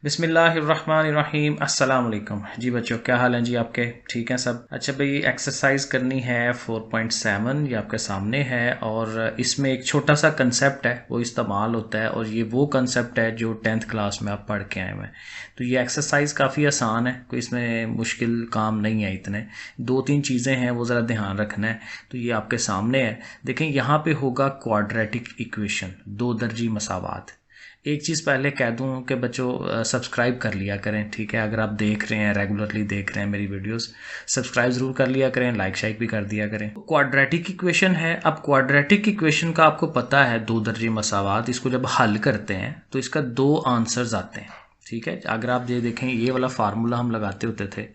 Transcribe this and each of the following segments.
बिस्मिल्लाहिर्रहमानिर्रहीम अस्सलाम वालेकुम जी बच्चों, क्या हाल हैं जी आपके? ठीक हैं सब? अच्छा भाई, एक्सरसाइज करनी है 4.7, ये आपके सामने है और इसमें एक छोटा सा कंसेप्ट है वो इस्तेमाल होता है और ये वो कंसेप्ट है जो 10th क्लास में आप पढ़ के आए हुए हैं। तो ये एक्सरसाइज काफ़ी आसान है, कोई इसमें मुश्किल काम नहीं है। इतने 2-3 चीज़ें हैं वो ज़रा ध्यान रखना है। तो ये आपके सामने है, देखें यहाँ पे होगा क्वाड्रेटिक इक्वेशन, दो दर्जी मसावात। एक चीज़ पहले कह दूं कि बच्चों सब्सक्राइब कर लिया करें, ठीक है? अगर आप देख रहे हैं, रेगुलरली देख रहे हैं मेरी वीडियोस, सब्सक्राइब ज़रूर कर लिया करें, लाइक शाइक भी कर दिया करें। क्वाड्रेटिक इक्वेशन है। अब क्वाड्रेटिक इक्वेशन का आपको पता है, दो दर्जे मसावात, इसको जब हल करते हैं तो इसका दो आंसर्स आते हैं, ठीक है? अगर आप ये देखें, ये वाला फार्मूला हम लगाते होते थे,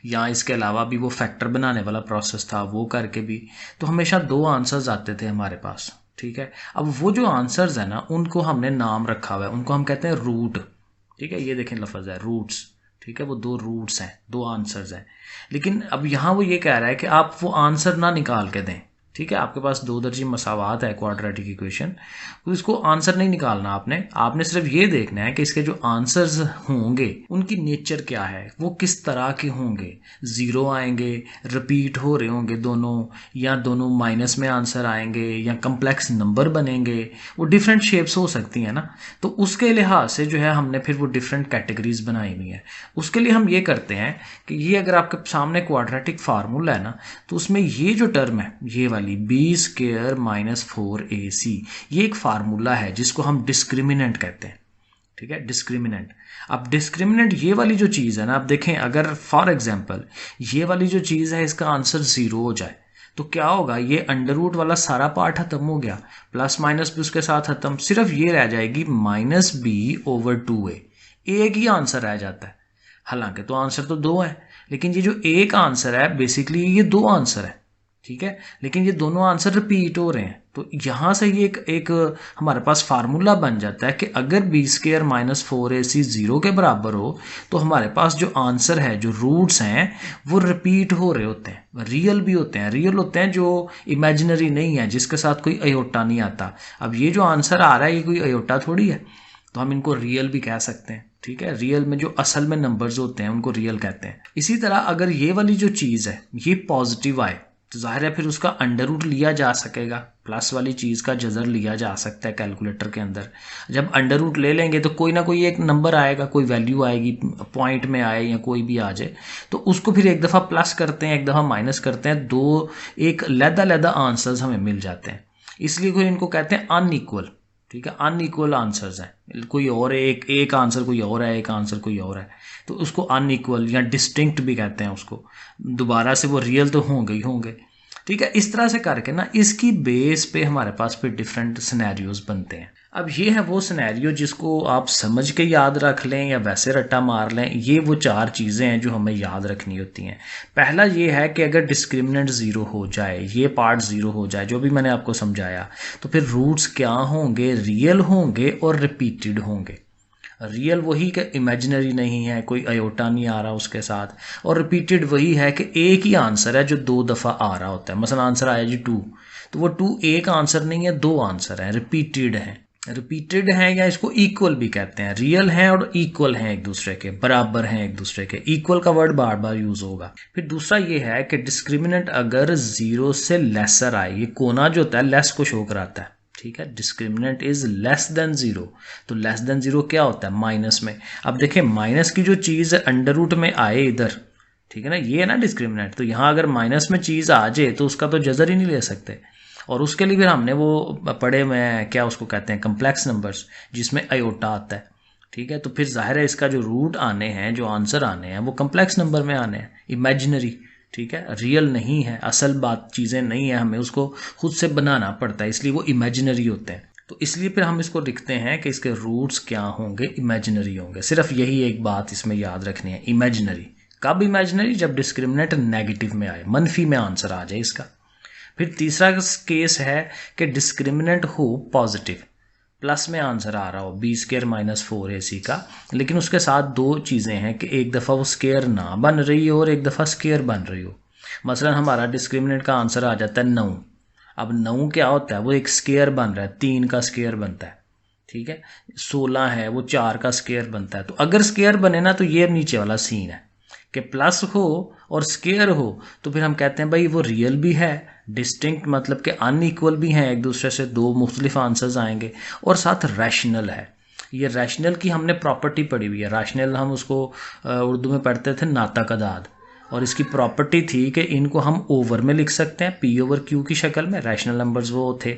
या इसके अलावा भी वो फैक्टर बनाने वाला प्रोसेस था, वो करके भी तो हमेशा दो आंसर्स आते थे हमारे पास, ठीक है? अब वो जो आंसर्स है ना, उनको हमने नाम रखा हुआ है, उनको हम कहते हैं रूट, ठीक है? ये देखें लफ्ज़ है रूट्स, ठीक है? वो दो रूट्स हैं, दो आंसर्स हैं। लेकिन अब यहाँ वो ये कह रहा है कि आप वो आंसर ना निकाल के दें, ठीक है? आपके पास दो दर्जी मसावात है, क्वाड्रेटिक इक्वेशन, तो इसको आंसर नहीं निकालना आपने। आपने सिर्फ ये देखना है कि इसके जो आंसर्स होंगे उनकी नेचर क्या है, वो किस तरह के होंगे। ज़ीरो आएंगे, रिपीट हो रहे होंगे दोनों, या दोनों माइनस में आंसर आएंगे, या कम्प्लेक्स नंबर बनेंगे, वो डिफरेंट शेप्स हो सकती हैं ना। तो उसके लिहाज से जो है हमने फिर वो डिफरेंट कैटेगरीज बनाई हुई है। उसके लिए हम ये करते हैं कि ये अगर आपके सामने क्वाड्रेटिक फार्मूला है ना, तो उसमें ये जो टर्म है, ये वाली b² - 4ac, ये एक फार्मूला है जिसको हम डिस्क्रिमिनेंट कहते हैं, ठीक है? डिस्क्रिमिनेंट। अब डिस्क्रिमिनेंट ये वाली जो चीज़ है ना, आप देखें, अगर फॉर एग्जांपल ये वाली जो चीज़ है इसका आंसर 0 हो जाए तो क्या होगा? ये अंडर रूट वाला सारा पार्ट खत्म हो गया, प्लस माइनस भी उसके साथ खत्म, सिर्फ ये रह जाएगी -b/2a। एक ही आंसर रह जाता है। हालांकि तो आंसर तो दो है, लेकिन ये जो एक आंसर है बेसिकली ये दो आंसर है, ठीक है? लेकिन ये दोनों आंसर रिपीट हो रहे हैं। तो यहाँ से ये एक हमारे पास फार्मूला बन जाता है कि अगर b² - 4ac 0 के बराबर हो तो हमारे पास जो आंसर है, जो रूट्स हैं, वो रिपीट हो रहे होते हैं, रियल भी होते हैं। रियल होते हैं, जो इमेजिनरी नहीं है, जिसके साथ कोई अयोटा नहीं आता। अब ये जो आंसर आ रहा है ये कोई अयोटा थोड़ी है, तो हम इनको रियल भी कह सकते हैं, ठीक है? रियल में जो असल में नंबर्स होते हैं उनको रियल कहते हैं। इसी तरह अगर ये वाली जो चीज़ है ये पॉजिटिव आए तो जाहिर है फिर उसका अंडर रूट लिया जा सकेगा, प्लस वाली चीज़ का जजर लिया जा सकता है कैलकुलेटर के अंदर। जब अंडर रूट ले लेंगे तो कोई ना कोई एक नंबर आएगा, कोई वैल्यू आएगी, पॉइंट में आए या कोई भी आ जाए, तो उसको फिर एक दफ़ा प्लस करते हैं, एक दफ़ा माइनस करते हैं, दो एक लैदा आंसर्स हमें मिल जाते हैं। इसलिए कोई इनको कहते हैं अनइक्वल, ठीक है? अनइक्वल आंसर्स हैं, कोई और एक आंसर कोई और है, एक आंसर कोई और है, तो उसको अनइक्वल या डिस्टिंक्ट भी कहते हैं उसको। दोबारा से वो रियल तो होंगे ही होंगे, ठीक है? इस तरह से करके ना इसकी बेस पे हमारे पास फिर डिफरेंट सिनेरियोज बनते हैं। अब ये है वो सिनेरियो जिसको आप समझ के याद रख लें या वैसे रट्टा मार लें। ये वो चार चीज़ें हैं जो हमें याद रखनी होती हैं। पहला ये है कि अगर डिस्क्रिमिनेंट 0 हो जाए, ये पार्ट 0 हो जाए, जो भी मैंने आपको समझाया, तो फिर रूट्स क्या होंगे? रियल होंगे और रिपीटेड होंगे। रियल वही कि इमेजिनरी नहीं है, कोई अयोटा नहीं आ रहा उसके साथ, और रिपीटेड वही है कि एक ही आंसर है जो दो दफ़ा आ रहा होता है। मसलन आंसर आया जी 2, तो वो 2 एक आंसर नहीं है, दो आंसर हैं, रिपीटेड हैं। रिपीटेड हैं या इसको इक्वल भी कहते हैं। रियल हैं और इक्वल हैं, एक दूसरे के बराबर हैं, एक दूसरे के। इक्वल का वर्ड बार बार यूज होगा। फिर दूसरा ये है कि डिस्क्रिमिनेंट अगर 0 से लेसर आए, ये कोना जो होता है लेस को शो कराता है, ठीक है? डिस्क्रिमिनेंट इज लेस देन 0, तो लेस देन 0 क्या होता है? माइनस में। अब देखें, माइनस की जो चीज़ अंडर रूट में आए इधर, ठीक है ना, ये है ना डिस्क्रिमिनेंट, तो यहाँ अगर माइनस में चीज़ आ जाए तो उसका तो जजर ही नहीं ले सकते। और उसके लिए फिर हमने वो पढ़े में क्या उसको कहते हैं, कम्प्लेक्स नंबर्स, जिसमें अयोटा आता है, ठीक है? तो फिर जाहिर है इसका जो रूट आने हैं, जो आंसर आने हैं, वो कम्प्लेक्स नंबर में आने हैं, इमेजिनरी, ठीक है? रियल नहीं है, असल बात चीज़ें नहीं है, हमें उसको खुद से बनाना पड़ता है, इसलिए वो इमेजिनरी होते हैं। तो इसलिए फिर हम इसको लिखते हैं कि इसके रूट्स क्या होंगे? इमेजिनरी होंगे। सिर्फ यही एक बात इसमें याद रखनी है, इमेजिनरी। कब इमेजिनरी? जब डिस्क्रिमिनेंट नेगेटिव में आए, मनफी में आंसर आ जाए इसका। फिर तीसरा केस है कि डिस्क्रिमिनेंट हो पॉजिटिव, प्लस में आंसर आ रहा हो b² - 4ac का, लेकिन उसके साथ दो चीज़ें हैं कि एक दफ़ा वो स्केयर ना बन रही हो और एक दफ़ा स्केयर बन रही हो। मसलन हमारा डिस्क्रिमिनेंट का आंसर आ जाता है 9। अब 9 क्या होता है? वो एक स्केयर बन रहा है, 3 का स्केयर बनता है, ठीक है, 16 है वो 4 का स्क्वायर बनता है। तो अगर स्क्वायर बने ना तो ये नीचे वाला सीन है कि प्लस हो और स्क्वायर हो तो फिर हम कहते हैं भाई वो रियल भी है, डिस्टिंक्ट मतलब कि अनइक्वल भी हैं, एक दूसरे से दो मुख्तलिफ आंसर्स आएंगे, और साथ रैशनल है। ये रैशनल की हमने प्रॉपर्टी पढ़ी हुई है। रैशनल हम उसको उर्दू में पढ़ते थे नाताकदाद, और इसकी प्रॉपर्टी थी कि इनको हम ओवर में लिख सकते हैं, पी ओवर क्यू की शक्ल में। रैशनल नंबर्स वो थे,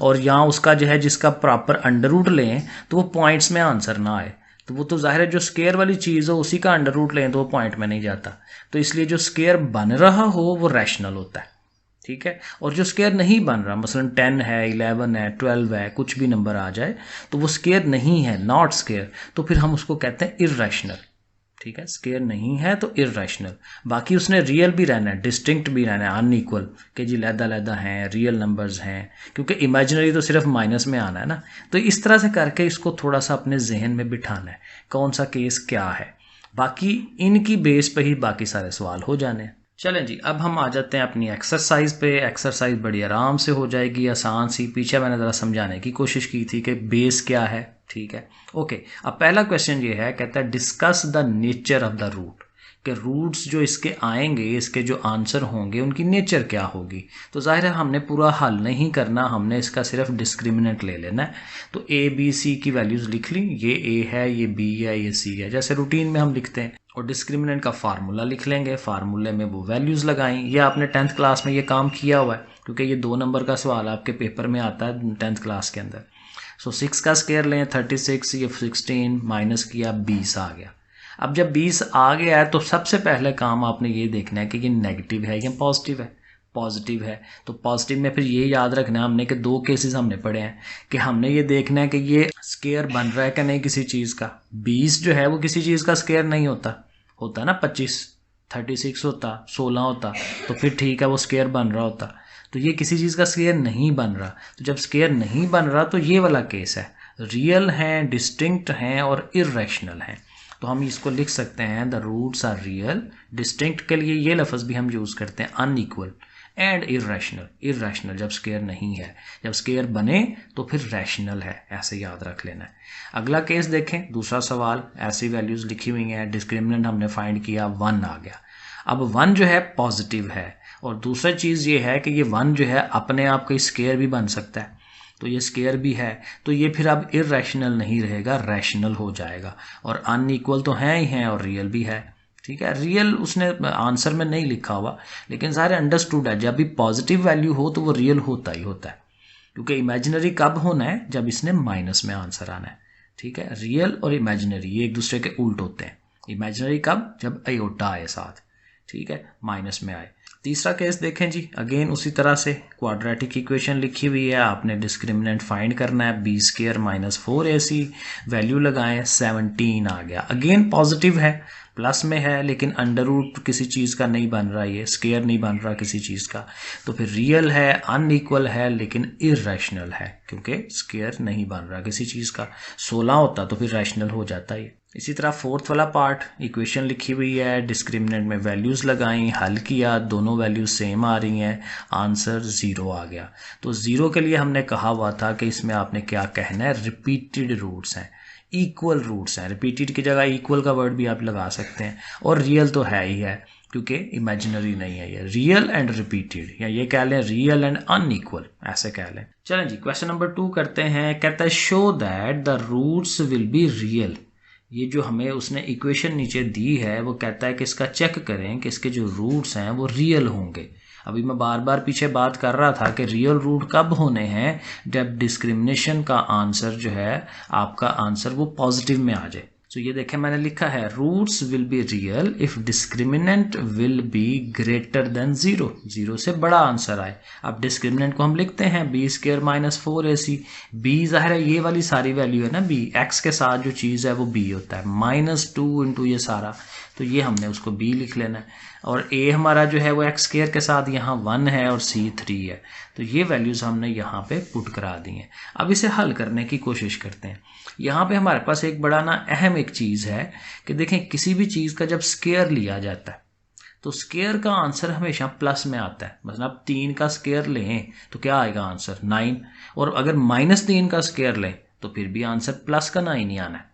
और यहाँ उसका जो है जिसका प्रॉपर अंडर रूट लें तो वो पॉइंट्स में आंसर ना आए। तो वो तो जाहिर है जो स्केयर वाली चीज़ हो उसी का अंडर रूट लें तो वो पॉइंट में नहीं जाता। तो इसलिए जो स्केयर बन रहा हो वो रैशनल होता है, ठीक है। और जो स्केयर नहीं बन रहा, मसलन 10 है, 11 है, 12 है, कुछ भी नंबर आ जाए तो वो स्केयर नहीं है, नॉट स्केयर, तो फिर हम उसको कहते हैं इर्रेशनल, ठीक है। स्केयर नहीं है तो इर्रेशनल। बाकी उसने रियल भी रहना है, डिस्टिंक्ट भी रहना है, अनइक्वल कि जी लैदा हैं, रियल नंबर्स हैं, क्योंकि इमेजिनरी तो सिर्फ माइनस में आना है ना। तो इस तरह से करके इसको थोड़ा सा अपने जहन में बिठाना है कौन सा केस क्या है। बाकी इनकी बेस पे ही बाकी सारे सवाल हो जाने हैं। चलें जी, अब हम आ जाते हैं अपनी एक्सरसाइज पे। एक्सरसाइज बड़ी आराम से हो जाएगी, आसान सी। पीछे मैंने ज़रा समझाने की कोशिश की थी कि बेस क्या है, ठीक है। ओके, अब पहला क्वेश्चन ये है, कहता है discuss the nature of the root, कि रूट्स जो इसके आएंगे, इसके जो आंसर होंगे उनकी नेचर क्या होगी। तो जाहिर है हमने पूरा हल नहीं करना, हमने इसका सिर्फ डिस्क्रिमिनेंट ले लेना है। तो ए बी सी की वैल्यूज़ लिख ली, ये ए है, ये बी है, ये सी है, जैसे रूटीन में हम लिखते हैं। और डिस्क्रिमिनेंट का फार्मूला लिख लेंगे, फार्मूले में वो वैल्यूज़ लगाएं। ये आपने 10th क्लास में ये काम किया हुआ है, क्योंकि ये 2 नंबर का सवाल आपके पेपर में आता है 10th क्लास के अंदर। सो 6 का स्क्वायर लें 36, ये 16 माइनस किया 20 आ गया। अब जब 20 आ गया है तो सबसे पहले काम आपने ये देखना है कि ये नेगेटिव है या पॉजिटिव है। पॉजिटिव है तो पॉजिटिव में फिर ये याद रखना है हमने कि 2 केसेस हमने पढ़े हैं, कि हमने ये देखना है कि ये स्क्वायर बन रहा है कि नहीं किसी चीज़ का। 20 जो है वो किसी चीज़ का स्क्वायर नहीं होता, होता ना 25, 36 होता, 16 होता, तो फिर ठीक है वो स्क्वायर बन रहा होता। तो ये किसी चीज़ का स्क्वायर नहीं बन रहा। तो जब स्क्वायर नहीं बन रहा तो ये वाला केस है, रियल हैं, डिस्टिंक्ट हैं और इर्रेशनल हैं। तो हम इसको लिख सकते हैं the roots are real. Distinct के लिए ये लफ्ज़ भी हम यूज़ करते हैं अनइक्वल एंड इर्रेशनल। इर्रेशनल जब स्क्वायर नहीं है, जब स्क्वायर बने तो फिर रैशनल है, ऐसे याद रख लेना है। अगला केस देखें, दूसरा सवाल, ऐसी वैल्यूज़ लिखी हुई हैं, डिस्क्रिमिनेंट हमने फाइंड किया, 1 आ गया। अब 1 जो है पॉजिटिव है, और दूसरा चीज़ ये है कि ये 1 जो है अपने आप का स्क्वायर भी बन सकता है। तो ये स्क्वायर भी है, तो ये फिर अब इर्रेशनल नहीं रहेगा, रैशनल हो जाएगा। और अनइक्वल तो हैं ही हैं और रियल भी है, ठीक है। रियल उसने आंसर में नहीं लिखा हुआ, लेकिन सारे अंडरस्टूड है, जब भी पॉजिटिव वैल्यू हो तो वो रियल होता ही होता है, क्योंकि इमेजिनरी कब होना है, जब इसने माइनस में आंसर आना है, ठीक है। रियल और इमेजिनरी ये एक दूसरे के उल्ट होते हैं। इमेजिनरी कब, जब आयोटा आए साथ, ठीक है, माइनस में आए। तीसरा केस देखें जी, अगेन उसी तरह से क्वाड्रेटिक इक्वेशन लिखी हुई है, आपने डिस्क्रिमिनेंट फाइंड करना है, B square minus 4ac, value लगाएं 17 आ गया। अगेन पॉजिटिव है, प्लस में है, लेकिन अंडर रूट किसी चीज़ का नहीं बन रहा, ये स्क्वायर नहीं बन रहा किसी चीज़ का, तो फिर रियल है, अनइक्वल है, लेकिन इर्रेशनल है, क्योंकि स्क्वायर नहीं बन रहा किसी चीज़ का। 16 होता तो फिर रैशनल हो जाता है। इसी तरह फोर्थ वाला पार्ट, इक्वेशन लिखी हुई है, डिस्क्रिमिनेंट में वैल्यूज़ लगाई, हल किया, दोनों वैल्यूज सेम आ रही हैं, आंसर 0 आ गया। तो 0 के लिए हमने कहा हुआ था कि इसमें आपने क्या कहना है, रिपीटेड रूट्स हैं, इक्वल रूट्स हैं। रिपीटेड की जगह इक्वल का वर्ड भी आप लगा सकते हैं, और रियल तो है ही है क्योंकि इमेजिनरी नहीं है ये, रियल एंड रिपीटेड, या ये कह लें रियल एंड अनइक्वल, ऐसे कह लें। चलें जी, क्वेश्चन नंबर 2 करते हैं। कहता है show that the roots will be real. ये जो हमें उसने इक्वेशन नीचे दी है वो कहता है कि इसका चेक करें कि इसके जो रूट्स हैं वो रियल होंगे। अभी मैं बार बार पीछे बात कर रहा था कि रियल रूट कब होने हैं, जब डिस्क्रिमिनेशन का आंसर जो है, आपका आंसर वो पॉजिटिव में आ जाए। तो ये देखें मैंने लिखा है roots will be real if discriminant will be greater than 0, 0 से बड़ा आंसर आए। अब डिस्क्रिमिनेंट को हम लिखते हैं B square minus 4ac। B जाहिर है ये वाली सारी वैल्यू है ना, बी एक्स के साथ जो चीज़ है वो बी होता है, -2 इंटू ये सारा, तो ये हमने उसको बी लिख लेना है। और ए हमारा जो है वो एक्स स्क्वायर के साथ यहाँ 1 है और सी 3 है, तो ये वैल्यूज़ हमने यहाँ पे पुट करा दी हैं। अब इसे हल करने की कोशिश करते हैं। यहाँ पे हमारे पास एक बड़ा ना अहम एक चीज़ है कि देखें किसी भी चीज़ का जब स्क्वायर लिया जाता है तो स्क्वायर का आंसर हमेशा प्लस में आता है। मतलब आप 3 का स्क्वायर लें तो क्या आएगा आंसर 9, और अगर -3 का स्क्वायर लें तो फिर भी आंसर प्लस का ना ही नहीं आना है।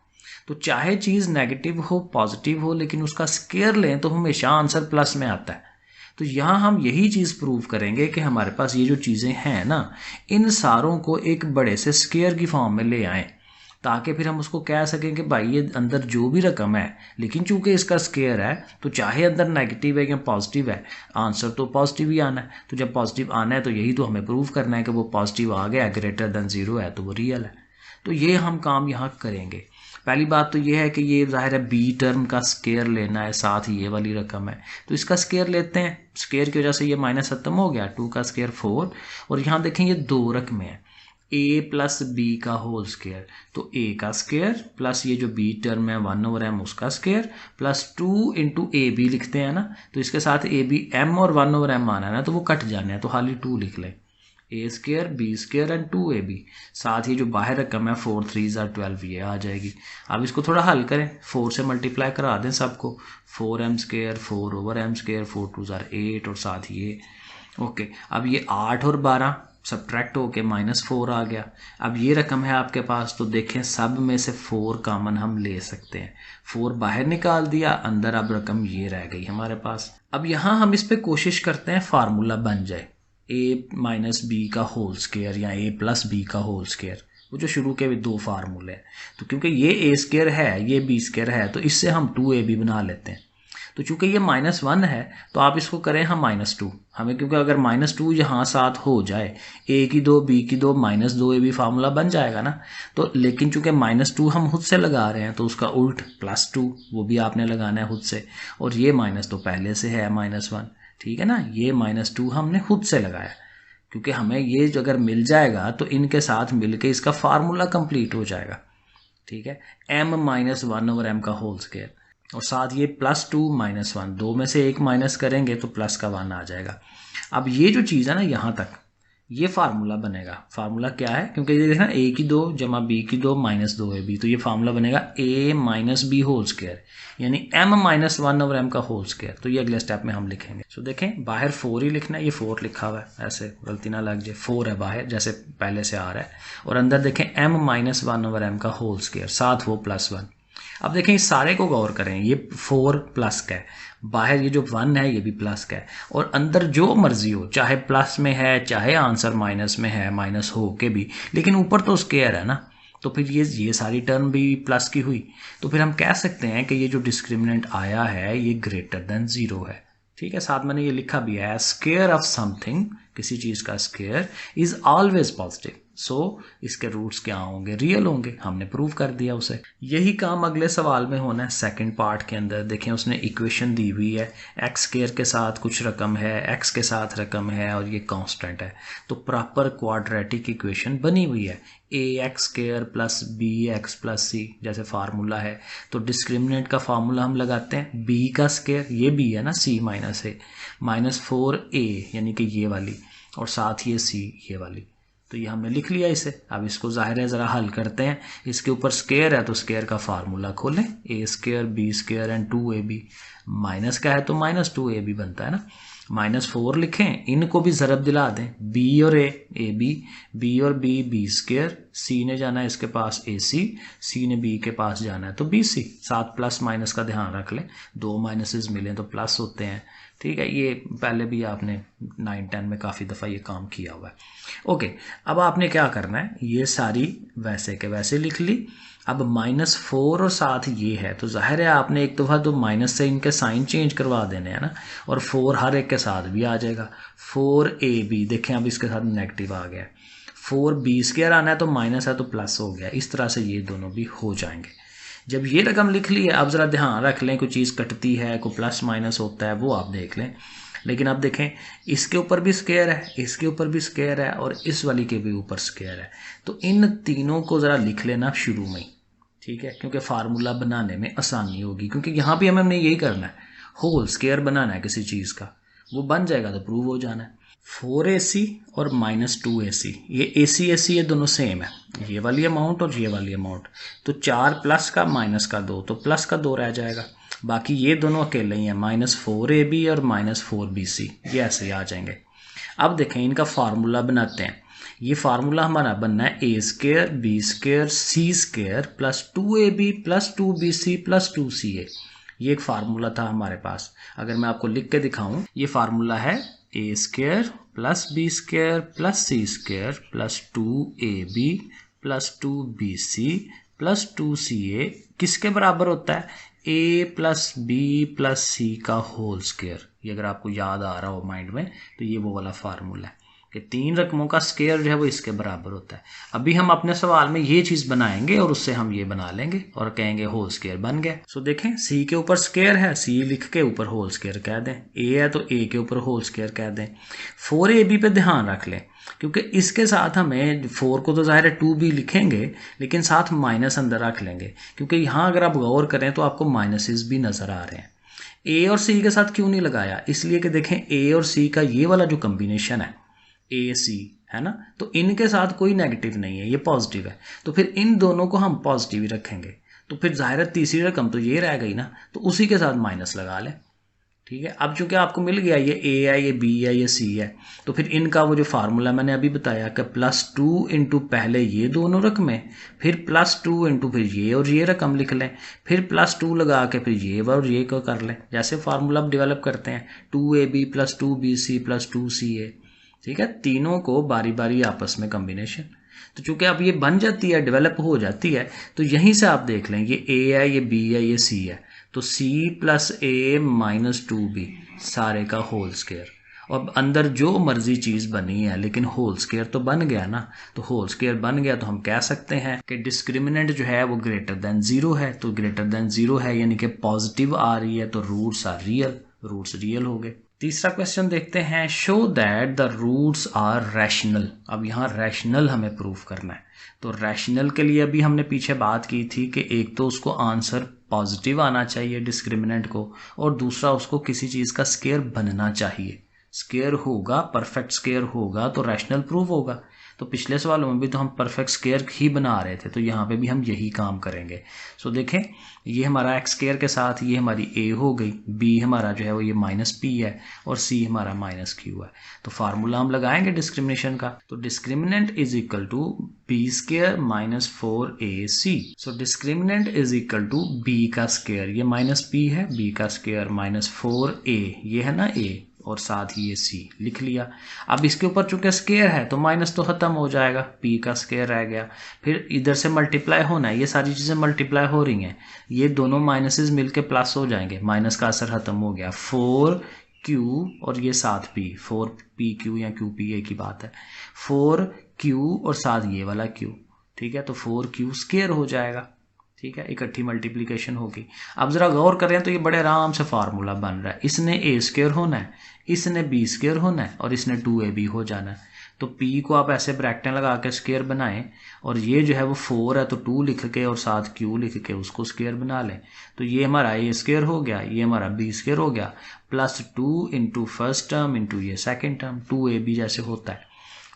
तो चाहे चीज़ नेगेटिव हो पॉजिटिव हो, लेकिन उसका स्केयर लें तो हमेशा आंसर प्लस में आता है। तो यहाँ हम यही चीज़ प्रूव करेंगे कि हमारे पास ये जो चीज़ें हैं ना, इन सारों को एक बड़े से स्केयर की फॉर्म में ले आएँ, ताकि फिर हम उसको कह सकें कि भाई ये अंदर जो भी रकम है, लेकिन चूंकि इसका स्केयर है तो चाहे अंदर नेगेटिव है या पॉजिटिव है, आंसर तो पॉजिटिव ही आना है। तो जब पॉजिटिव आना है तो यही तो हमें प्रूव करना है कि वो पॉजिटिव आ गया, ग्रेटर देन 0 है तो वो रियल है। तो ये हम काम यहाँ करेंगे। पहली बात तो ये है कि ये जाहिर है बी टर्म का स्केयर लेना है, साथ ही ये वाली रकम है तो इसका स्केयर लेते हैं। स्केयर की वजह से ये माइनस खत्म हो गया, 2 का स्केयर 4, और यहाँ देखें ये दो रकमें हैं, a प्लस बी का होल स्केयर, तो a का स्केयर प्लस ये जो b टर्म है 1/m उसका square plus 2 into A B लिखते हैं ना, तो इसके साथ ए बी m और 1/m आना है ना, तो वो कट जाने हैं, तो खाली 2 लिख लें, a square B square and 2ab, साथ ही जो बाहर रकम है 4 3 12 ये आ जाएगी। अब इसको थोड़ा हल करें, 4 से मल्टीप्लाई करा दें सबको, 4m स्केयर 4/m स्केयर 4 2 8 और साथ ये ओके। अब ये 8 और 12 सब्ट्रैक्ट होके -4 आ गया। अब ये रकम है आपके पास, तो देखें सब में से 4 कॉमन हम ले सकते हैं, 4 बाहर निकाल दिया, अंदर अब रकम ये रह गई हमारे पास। अब यहाँ हम इस पे कोशिश करते हैं फार्मूला बन जाए, a माइनस बी का होल स्केयर या a प्लस बी का होल स्केयर, वो जो शुरू के भी दो फार्मूले हैं। तो क्योंकि ये a स्केयर है ये b स्केयर है, तो इससे हम 2ab बना लेते हैं। तो चूंकि ये -1 है तो आप इसको करें हम -2, हमें क्योंकि अगर -2 यहाँ साथ हो जाए, a की 2 b की 2 -2ab फार्मूला बन जाएगा ना। तो लेकिन चूंकि -2 हम खुद से लगा रहे हैं तो उसका उल्ट +2 वो भी आपने लगाना है खुद से, और ये माइनस तो पहले से है -1, ठीक है ना। ये -2 हमने खुद से लगाया, क्योंकि हमें ये अगर मिल जाएगा तो इनके साथ मिलके इसका फार्मूला कंप्लीट हो जाएगा, ठीक है। m - 1/m का होल स्केयर और साथ ये +2 - 1, दो में से एक माइनस करेंगे तो प्लस का 1 आ जाएगा। अब ये जो चीज़ है ना यहाँ तक ये फार्मूला बनेगा। फार्मूला क्या है, क्योंकि ये देखना a की 2 जमा b की 2 -2ab, तो ये फार्मूला बनेगा a minus B whole square, यानी m - 1/m का होल स्केयर। तो ये अगले स्टेप में हम लिखेंगे। तो देखें बाहर 4 ही लिखना है, ये 4 लिखा हुआ है, ऐसे गलती ना लग जाए, 4 है बाहर जैसे पहले से आ रहा है, और अंदर देखें m - 1/m का होल स्केयर, साथ वो +1। अब देखें इस सारे को गौर करें, ये 4 प्लस का है, बाहर ये जो 1 है ये भी प्लस का है, और अंदर जो मर्जी हो, चाहे प्लस में है चाहे आंसर माइनस में है, माइनस हो के भी, लेकिन ऊपर तो स्केयर है ना, तो फिर ये सारी टर्म भी प्लस की हुई। तो फिर हम कह सकते हैं कि ये जो डिस्क्रिमिनेंट आया है ये ग्रेटर देन 0 है, ठीक है। साथ मैंने ये लिखा भी है, स्केयर ऑफ समथिंग, किसी चीज़ का स्केयर इज ऑलवेज पॉजिटिव, सो इसके रूट्स क्या होंगे, रियल होंगे, हमने प्रूव कर दिया उसे। यही काम अगले सवाल में होना है, सेकंड पार्ट के अंदर। देखें उसने इक्वेशन दी हुई है, एक्स स्केयर के साथ कुछ रकम है, एक्स के साथ रकम है, और ये कांस्टेंट है, तो प्रॉपर क्वाड्रेटिक इक्वेशन बनी हुई है, ax square plus bx plus c जैसे फार्मूला है। तो डिस्क्रिमिनेंट का फार्मूला हम लगाते हैं, b का स्केयर, ये b है ना, c माइनस a -4a यानी कि ये वाली, और साथ ये c ये वाली। तो ये हमने लिख लिया इसे। अब इसको जाहिर है ज़रा हल करते हैं, इसके ऊपर स्केयर है तो स्केयर का फार्मूला खोलें, a square b square and 2ab, minus का है तो -2ab बनता है ना, -4 लिखें, इनको भी ज़रब दिला दें, b और b और b स्केयर, c ने जाना है इसके पास c ने b के पास जाना है तो bc, साथ प्लस माइनस का ध्यान रख लें, दो माइनसेस मिलें तो प्लस होते हैं, ठीक है। ये पहले भी आपने 9-10 में काफ़ी दफ़ा ये काम किया हुआ है। ओके, अब आपने क्या करना है, ये सारी वैसे के वैसे लिख ली। अब -4 और साथ ये है, तो जाहिर है आपने एक दफ़ा तो माइनस से इनके साइन चेंज करवा देने हैं ना, और 4 हर एक के साथ भी आ जाएगा। 4ab देखें, अब इसके साथ नेगेटिव आ गया, 4b स्केयर आना है तो माइनस है तो प्लस हो गया, इस तरह से ये दोनों भी हो जाएंगे। जब ये रकम लिख ली है, अब ज़रा ध्यान रख लें, कोई चीज़ कटती है, कोई प्लस माइनस होता है, वो आप देख लें। लेकिन अब देखें इसके ऊपर भी स्केयर है, इसके ऊपर भी स्केयर है, और इस वाली के भी ऊपर स्केयर है, तो इन तीनों को ज़रा लिख लेना शुरू में, ठीक है, क्योंकि फार्मूला बनाने में आसानी होगी। क्योंकि यहाँ भी हमने यही करना है, होल स्केयर बनाना है किसी चीज़ का, वो बन जाएगा तो प्रूव हो जाना है। 4ac और -2ac, ये ac ये दोनों सेम है, ये वाली अमाउंट और ये वाली अमाउंट, तो 4 प्लस का माइनस का 2, तो प्लस का 2 रह जाएगा, बाकी ये दोनों अकेले ही हैं, -4ab और -4bc, ये ऐसे ही आ जाएंगे। अब देखें इनका फार्मूला बनाते हैं, ये फार्मूला हमारा बनना है ए square B square C square plus 2ab plus 2bc plus 2ca। ये एक फार्मूला था हमारे पास। अगर मैं आपको लिख के दिखाऊं, ये फार्मूला है ए square plus b square plus c square plus 2ab plus 2bc plus 2ca किसके बराबर होता है? a plus b plus c का होल स्क्वायर। ये अगर आपको याद आ रहा हो माइंड में तो ये वो वाला फार्मूला है कि 3 रकमों का स्क्वायर जो है वो इसके बराबर होता है। अभी हम अपने सवाल में ये चीज़ बनाएंगे और उससे हम ये बना लेंगे और कहेंगे होल स्क्वायर बन गया। सो देखें, सी के ऊपर स्क्वायर है, सी लिख के ऊपर होल स्क्वायर कह दें। ए है तो ए के ऊपर होल स्क्वायर कह दें। 4ab पे ध्यान रख लें क्योंकि इसके साथ हमें 4 को तो ज़ाहिर है 2b लिखेंगे लेकिन साथ माइनस अंदर रख लेंगे क्योंकि यहाँ अगर आप गौर करें तो आपको माइनसेस भी नज़र आ रहे हैं। ए और सी के साथ क्यों नहीं लगाया? इसलिए कि देखें ए और सी का ये वाला जो कम्बिनेशन है ए सी है ना, तो इनके साथ कोई नेगेटिव नहीं है, ये पॉजिटिव है, तो फिर इन दोनों को हम पॉजिटिव ही रखेंगे। तो फिर ज़ाहिर है तीसरी रकम तो ये रह गई ना, तो उसी के साथ माइनस लगा लें। ठीक है, अब चूंकि आपको मिल गया ये ए है, ये बी है, ये सी है, तो फिर इनका वो जो फार्मूला मैंने अभी बताया कि +2 इंटू पहले ये दोनों रकमें, फिर +2 इंटू फिर ये और ये रकम लिख लें, फिर +2 लगा के फिर ये और ये को कर लें। जैसे फार्मूला अब डेवलप करते हैं 2ab plus 2bc plus 2ca। ठीक है, तीनों को बारी बारी आपस में कॉम्बिनेशन। तो चूंकि अब ये बन जाती है, डेवलप हो जाती है, तो यहीं से आप देख लें ये ए है, ये बी है, ये सी है, तो c प्लस ए माइनस 2b सारे का होल स्क्वायर। अब अंदर जो मर्जी चीज़ बनी है लेकिन होल स्क्वायर तो बन गया ना, तो होल स्क्वायर बन गया तो हम कह सकते हैं कि डिस्क्रिमिनेंट जो है वो ग्रेटर देन 0 है। तो ग्रेटर देन 0 है यानी कि पॉजिटिव आ रही है, तो roots are real, roots real हो गए। तीसरा क्वेश्चन देखते हैं, show that the roots are rational. अब यहाँ रैशनल हमें प्रूफ करना है। तो रैशनल के लिए अभी हमने पीछे बात की थी कि एक तो उसको आंसर पॉजिटिव आना चाहिए डिस्क्रिमिनेंट को, और दूसरा उसको किसी चीज़ का स्क्वायर बनना चाहिए। स्क्वायर होगा, परफेक्ट स्क्वायर होगा तो रैशनल प्रूफ होगा। तो पिछले सवालों में भी तो हम परफेक्ट स्क्वायर ही बना रहे थे, तो यहाँ पे भी हम यही काम करेंगे। सो देखें, ये हमारा एक्स स्क्वायर के साथ ये हमारी ए हो गई, बी हमारा जो है वो ये -p है, और सी हमारा -q है। तो फार्मूला हम लगाएंगे डिस्क्रिमिनेशन का। तो discriminant is equal to B square minus 4ac। So discriminant is equal to B का स्क्वायर, ये -p है, बी का स्क्वायर -4a, ये है ना a, और साथ ही ये सी लिख लिया। अब इसके ऊपर चूंकि स्क्वायर है तो माइनस तो खत्म हो जाएगा, पी का स्क्वायर रह गया, फिर इधर से मल्टीप्लाई होना है, ये सारी चीज़ें मल्टीप्लाई हो रही हैं, ये दोनों माइनसेस मिलके प्लस हो जाएंगे, माइनस का असर खत्म हो गया। 4q और ये साथ p, 4pq या qp एक ही बात है, 4q और साथ ये वाला q। ठीक है, तो 4q स्क्वायर हो जाएगा। ठीक है, इकट्ठी मल्टीप्लिकेशन होगी। अब जरा गौर करें तो ये बड़े आराम से फार्मूला बन रहा है। इसने ए स्क्वायर होना है, इसने बी स्क्वायर होना है, और इसने 2ab हो जाना है। तो p को आप ऐसे ब्रैकेटें लगा के स्क्वायर बनाएं, और ये जो है वो 4 है तो 2 लिख के और साथ q लिख के उसको स्क्वायर बना लें। तो ये हमारा a स्क्वायर हो गया, ये हमारा b स्क्वायर हो गया, +2 इंटू फर्स्ट टर्म इंटू ये सेकेंड टर्म, 2ab जैसे होता है।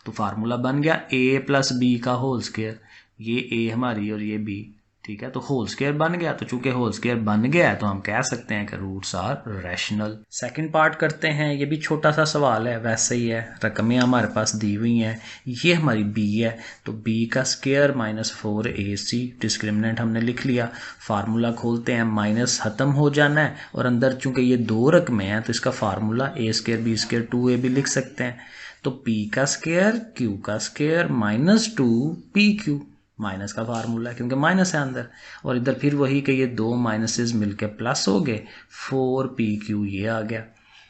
तो फार्मूला बन गया a प्लस बी का होल स्क्वायर, ये a हमारी और ये b। ठीक है, तो होल स्क्वायर बन गया। तो चूंकि होल स्क्वायर बन गया है तो हम कह सकते हैं कि roots are rational. Second part करते हैं, ये भी छोटा सा सवाल है, वैसे ही है, रकमें हमारे पास दी हुई हैं। ये हमारी b है, तो b का स्क्वायर -4ac, डिस्क्रिमिनेंट हमने लिख लिया। फार्मूला खोलते हैं, माइनस खत्म हो जाना है, और अंदर चूंकि ये 2 रकमें हैं तो इसका formula a square b square 2ab लिख सकते हैं। तो p का स्क्वायर q का स्क्वायर -2pq, माइनस का फार्मूला है क्योंकि माइनस है अंदर, और इधर फिर वही कि ये 2 माइनसेस मिलके प्लस हो गए, 4pq ये आ गया।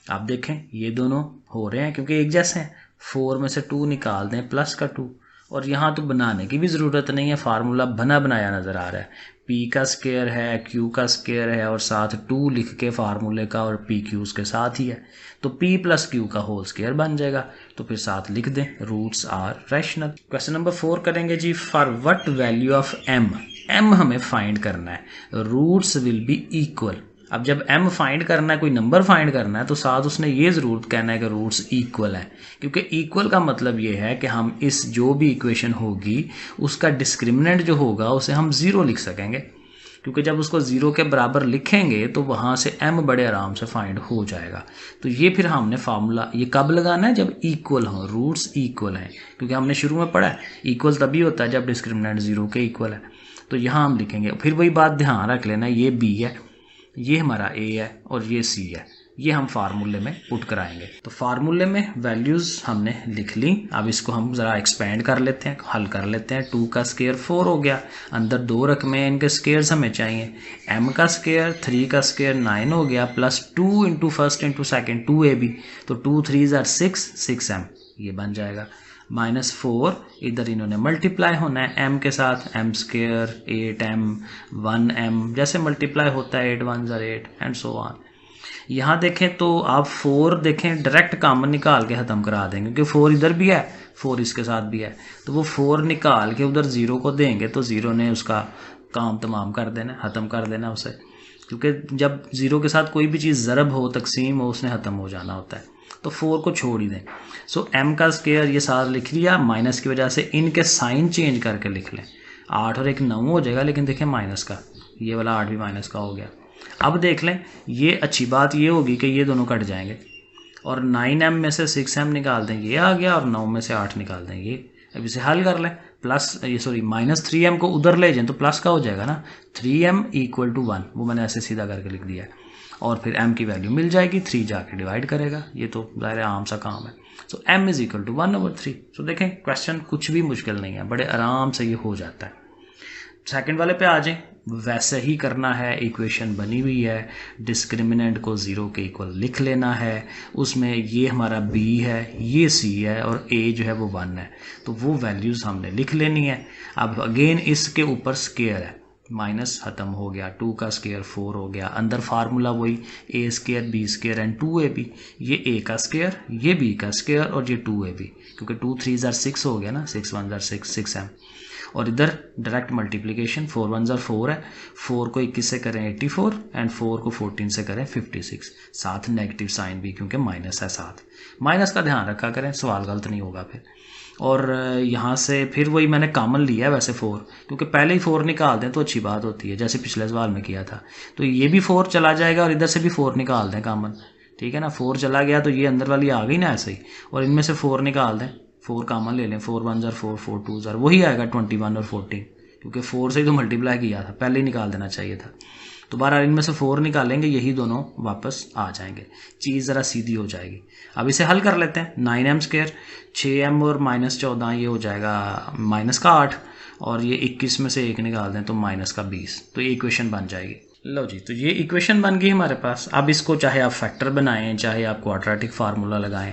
आप देखें ये दोनों हो रहे हैं क्योंकि एक जैसे हैं, 4 में से 2 निकाल दें प्लस का 2, और यहाँ तो बनाने की भी ज़रूरत नहीं है, फार्मूला बना बनाया नज़र आ रहा है। p का स्क्वायर है, q का स्क्वायर है, और साथ 2 लिख के फार्मूले का, और pq उसके साथ ही है, तो p प्लस q का होल स्क्वायर बन जाएगा। तो फिर साथ लिख दें, roots are rational. Question number 4 करेंगे जी, for what value of m हमें फाइंड करना है, रूट्स विल बी इक्वल। अब जब m फाइंड करना है, कोई नंबर फाइंड करना है, तो साथ उसने ये ज़रूर कहना है कि रूट्स इक्वल है, क्योंकि इक्वल का मतलब ये है कि हम इस जो भी इक्वेशन होगी उसका डिस्क्रिमिनेंट जो होगा उसे हम 0 लिख सकेंगे। क्योंकि जब उसको 0 के बराबर लिखेंगे तो वहाँ से m बड़े आराम से फाइंड हो जाएगा। तो ये फिर हमने फार्मूला ये कब लगाना है, जब इक्वल हो, रूट्स इक्वल हैं, क्योंकि हमने शुरू में पढ़ा है इक्वल तभी होता है जब डिस्क्रिमिनेंट 0 के इक्वल है। तो यहाँ हम लिखेंगे, फिर वही बात ध्यान रख लेना, ये b है, ये हमारा a है और ये c है, ये हम फार्मूले में पुट कराएंगे। तो फार्मूले में वैल्यूज़ हमने लिख ली। अब इसको हम ज़रा एक्सपेंड कर लेते हैं, हल कर लेते हैं। 2 का स्क्वायर 4 हो गया, अंदर 2 रकमें हैं, इनके स्क्वायर्स हमें चाहिए। m का स्क्वायर 3 का स्क्वायर 9 हो गया, plus 2 into first into second 2ab, तो 2 3 6 6m ये बन जाएगा। -4 इधर इन्होंने मल्टीप्लाई होना है m के साथ, m स्क्वायर 8m 1m, जैसे मल्टीप्लाई होता है 8 1 8 एंड सो ऑन। यहाँ देखें तो आप 4 देखें डायरेक्ट कॉमन निकाल के ख़त्म करा देंगे, क्योंकि 4 इधर भी है 4 इसके साथ भी है, तो वो 4 निकाल के उधर 0 को देंगे तो 0 ने उसका काम तमाम कर देना, ख़त्म कर देना उसे, क्योंकि जब 0 के साथ कोई भी चीज़ ज़रब हो, तकसीम हो, उसने ख़त्म हो जाना होता है। तो 4 को छोड़ ही दें। सो m का स्क्वायर ये साथ लिख लिया, माइनस की वजह से इनके साइन चेंज करके लिख लें। 8 और 1 9 हो जाएगा, लेकिन देखें माइनस का, ये वाला 8 भी माइनस का हो गया। अब देख लें, ये अच्छी बात ये होगी कि ये दोनों कट जाएंगे और 9m में से 6m निकाल दें, ये आ गया, और 9 में से 8 निकाल दें, ये। अब इसे हल कर लें, प्लस ये सॉरी -3m को उधर ले जाएं तो प्लस का हो जाएगा ना, 3m = 1, वो मैंने ऐसे सीधा करके लिख दिया है। और फिर m की वैल्यू मिल जाएगी, 3 जाके डिवाइड करेगा, ये तो ज़ाहिर आम सा काम है। सो m = 1/3। सो देखें क्वेश्चन कुछ भी मुश्किल नहीं है, बड़े आराम से ये हो जाता है। सेकंड वाले पे आ जाएं, वैसे ही करना है, इक्वेशन बनी हुई है, डिस्क्रिमिनेंट को 0 के इक्वल लिख लेना है, उसमें ये हमारा b है, ये c है और a जो है वो 1 है, तो वो वैल्यूज़ हमने लिख लेनी है। अब अगेन इसके ऊपर स्क्वायर है, माइनस ख़त्म हो गया, 2 का स्क्वायर 4 हो गया, अंदर फार्मूला वही a² b² एंड 2ab, ये a का स्क्वायर, ये b का स्क्वायर और ये 2ab, क्योंकि 2 3 6 हो गया ना, 6 1 6 6m, और इधर डायरेक्ट मल्टीप्लिकेशन 4 1 4 है, 4 को 21 से करें 84 एंड 4 को 14 से करें 56, साथ नेगेटिव साइन भी, क्योंकि माइनस है साथ, माइनस का ध्यान रखा करें, सवाल गलत नहीं होगा फिर। और यहाँ से फिर वही मैंने कॉमन लिया है वैसे 4, क्योंकि पहले ही 4 निकाल दें तो अच्छी बात होती है, जैसे पिछले सवाल में किया था। तो ये भी 4 चला जाएगा और इधर से भी 4 निकाल दें कॉमन, ठीक है ना। 4 चला गया तो ये अंदर वाली आ गई ना ऐसे ही, और इनमें से 4 निकाल दें, 4 कॉमन ले लें, 4 1 4 4 2 वही आएगा 21 और 14, क्योंकि 4 से ही तो मल्टीप्लाई किया था, पहले ही निकाल देना चाहिए था। तो बारह इनमें से 4 निकालेंगे, यही दोनों वापस आ जाएंगे, चीज़ ज़रा सीधी हो जाएगी। अब इसे हल कर लेते हैं, 9m², 6m और -14 ये हो जाएगा -8, और ये 21 में से 1 निकाल दें तो -20, तो ये इक्वेशन बन जाएगी। लो जी, तो ये इक्वेशन बन गई हमारे पास। अब इसको चाहे आप फैक्टर बनाएं, चाहे आप क्वाड्रेटिक फार्मूला लगाएं।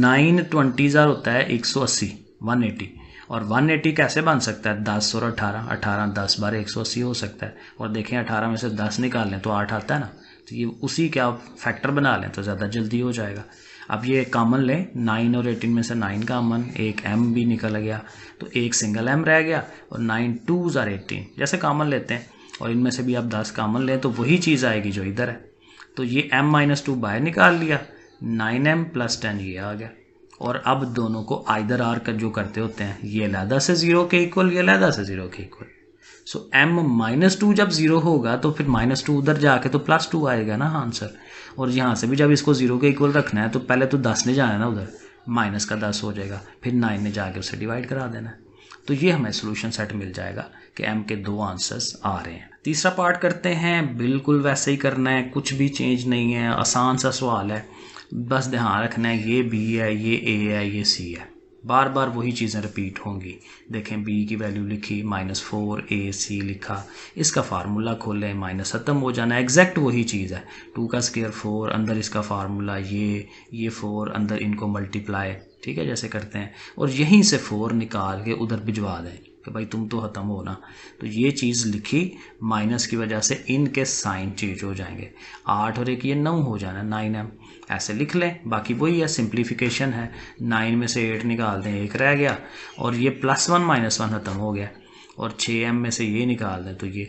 9 20 होता है 180, 180, और 180 कैसे बन सकता है, 10 और 18, 18 10 बार 180 हो सकता है। और देखें 18 में से 10 निकाल लें तो 8 आता है ना, तो ये उसी के आप फैक्टर बना लें तो ज़्यादा जल्दी हो जाएगा। अब ये कॉमन लें, 9 और 18 में से 9 कॉमन, एक m भी निकल गया, तो एक सिंगल m रह गया, और 9 2 18 जैसे कॉमन लेते हैं, और इनमें से भी आप 10 कॉमन लें तो वही चीज़ आएगी जो इधर है। तो ये m-2 बाहर निकाल लिया, 9m + 10 ये आ गया। और अब दोनों को आइदर आर कर जो करते होते हैं, ये अलहदा से 0 के इक्वल, ये अलहदा से 0 के इक्वल। सो m-2 जब 0 होगा तो फिर -2 उधर जाके तो +2 आएगा ना आंसर। और यहाँ से भी जब इसको 0 के इक्वल रखना है तो पहले तो 10 ने जाना है ना उधर, माइनस का 10 हो जाएगा, फिर 9 ने जाके उसे डिवाइड करा देना है। तो ये हमें सोल्यूशन सेट मिल जाएगा कि m के 2 आंसर्स आ रहे हैं। तीसरा पार्ट करते हैं, बिल्कुल वैसे ही करना है, कुछ भी चेंज नहीं है, आसान सा सवाल है, बस ध्यान रखना है ये b है, ये a है, ये c है, बार बार वही चीज़ें रिपीट होंगी। देखें b की वैल्यू लिखी, -4 ac लिखा, इसका फार्मूला खोलें, माइनस ख़त्म हो जाना, एग्जैक्ट वही चीज़ है। 2 का स्क्वायर 4, अंदर इसका फार्मूला ये 4, अंदर इनको मल्टीप्लाई, ठीक है, जैसे करते हैं, और यहीं से 4 निकाल के उधर भिजवा दें कि भाई तुम तो ख़त्म हो ना। तो ये चीज़ लिखी, माइनस की वजह से इनके साइन चेंज हो जाएंगे, 8 और 1 ये 9 हो जाना, 9m ऐसे लिख लें। बाकी वही है, सिंप्लीफिकेशन है, 9 में से 8 निकाल दें, 1 रह गया, और ये +1 -1 ख़त्म हो गया, और 6m में से ये निकाल दें तो ये,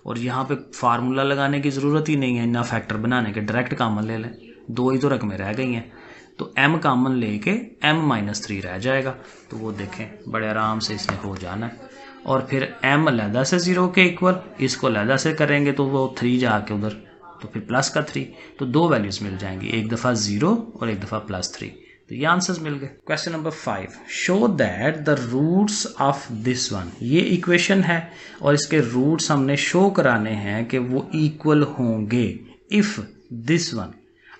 और यहाँ पे फार्मूला लगाने की ज़रूरत ही नहीं है, ना फैक्टर बनाने के, डायरेक्ट कॉमन ले लें, 2 ही तो रकमें रह गई हैं। तो m कॉमन लेके m-3 रह जाएगा। तो वो देखें बड़े आराम से इसने हो जाना है। और फिर m अलहदा से 0 के इक्वल, इसको अलहदा से करेंगे तो वो 3 जाके उधर, तो फिर प्लस का 3, तो 2 वैल्यूज़ मिल जाएंगी, एक दफ़ा 0 और एक दफ़ा +3। तो ये आंसर्स मिल गए। Question number 5, show that the roots of this one. ये इक्वेशन है और इसके रूट्स हमने शो कराने हैं कि वो इक्वल होंगे इफ़ दिस वन,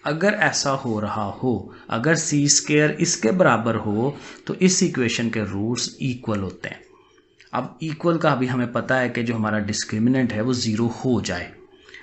अगर ऐसा हो रहा हो, अगर c² इसके बराबर हो तो इस इक्वेशन के रूट्स इक्वल होते हैं। अब इक्वल का अभी हमें पता है कि जो हमारा डिस्क्रिमिनेंट है वो 0 हो जाए।